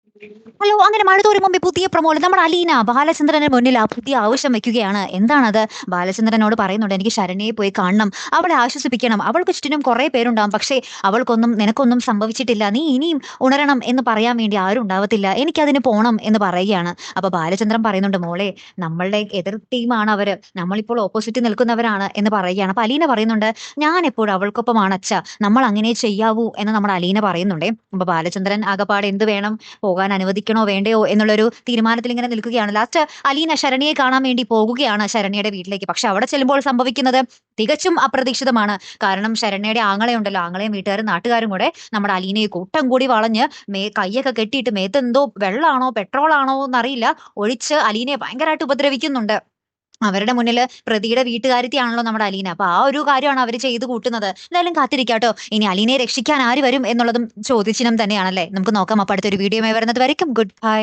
Hello! അങ്ങനെ മഴ തോരും മുമ്പേ പുതിയ പ്രൊമോയിൽ നമ്മുടെ അലീന ബാലചന്ദ്രന് മുന്നിൽ ആ പുതിയ ആവശ്യം വെക്കുകയാണ്. എന്താണത്? ബാലചന്ദ്രനോട് പറയുന്നുണ്ട്, "എനിക്ക് ശരണ്യയെ പോയി കാണണം. അവളെ ആശ്വസിപ്പിക്കണം. അവൾക്ക് ചുറ്റിനും കുറേ പേരുണ്ടാവും. പക്ഷേ നിനക്കൊന്നും സംഭവിച്ചിട്ടില്ല. നീ ഇനിയും ഉണരണം എന്ന് പറയാൻ വേണ്ടി ആരും ഉണ്ടാവത്തില്ല. എനിക്കതിന് പോണം" എന്ന് പറയുകയാണ്. അപ്പൊ ബാലചന്ദ്രൻ പറയുന്നുണ്ട്, "മോളെ, നമ്മളുടെ എതിർ ടീമാണ് അവര്. നമ്മളിപ്പോൾ ഓപ്പോസിറ്റ് നിൽക്കുന്നവരാണ്" എന്ന് പറയുകയാണ്. അപ്പൊ അലീന പറയുന്നുണ്ട്, "ഞാൻ എപ്പോഴും അവൾക്കൊപ്പമാണ് അച്ഛാ. നമ്മൾ അങ്ങനെ ചെയ്യാവൂ" എന്ന് നമ്മുടെ അലീന പറയുന്നുണ്ടേ. അപ്പൊ ബാലചന്ദ്രൻ ആകപ്പാടെ എന്ത് വേണം, പോകാൻ അനുവദിക്കണോ വേണ്ടയോ എന്നുള്ളൊരു തീരുമാനത്തിൽ ഇങ്ങനെ നിൽക്കുകയാണ്. ലാസ്റ്റ് അലീന ശരണ്യയെ കാണാൻ വേണ്ടി പോകുകയാണ് ശരണ്യയുടെ വീട്ടിലേക്ക്. പക്ഷെ അവിടെ ചെല്ലുമ്പോൾ സംഭവിക്കുന്നത് തികച്ചും അപ്രതീക്ഷിതമാണ്. കാരണം ശരണ്യയുടെ ആങ്ങളയുണ്ടല്ലോ, ആങ്ങളെയും വീട്ടുകാരും നാട്ടുകാരും കൂടെ നമ്മുടെ അലീനയെ കൂട്ടം കൂടി വളഞ്ഞ് കൈയൊക്കെ കെട്ടിയിട്ട് മേത്തെന്തോ വെള്ളാണോ പെട്രോളാണോ എന്നറിയില്ല ഒഴിച്ച് അലീനയെ ഭയങ്കരമായിട്ട് ഉപദ്രവിക്കുന്നുണ്ട്. അവരുടെ മുന്നില് പ്രതിയുടെ വീട്ടുകാരത്തിയാണല്ലോ നമ്മുടെ അലീന. അപ്പൊ ആ ഒരു കാര്യമാണ് അവര് ചെയ്ത് കൂട്ടുന്നത്. എന്തായാലും കാത്തിരിക്കാട്ടോ. ഇനി അലീനയെ രക്ഷിക്കാൻ ആര് വരും എന്നുള്ളതും ചോദ്യചിഹ്നം തന്നെയാണല്ലേ. നമുക്ക് നോക്കാം. അപ്പൊ അടുത്തൊരു വീഡിയോയുമായി വരുന്നത് വരയ്ക്കും ഗുഡ് ബൈ.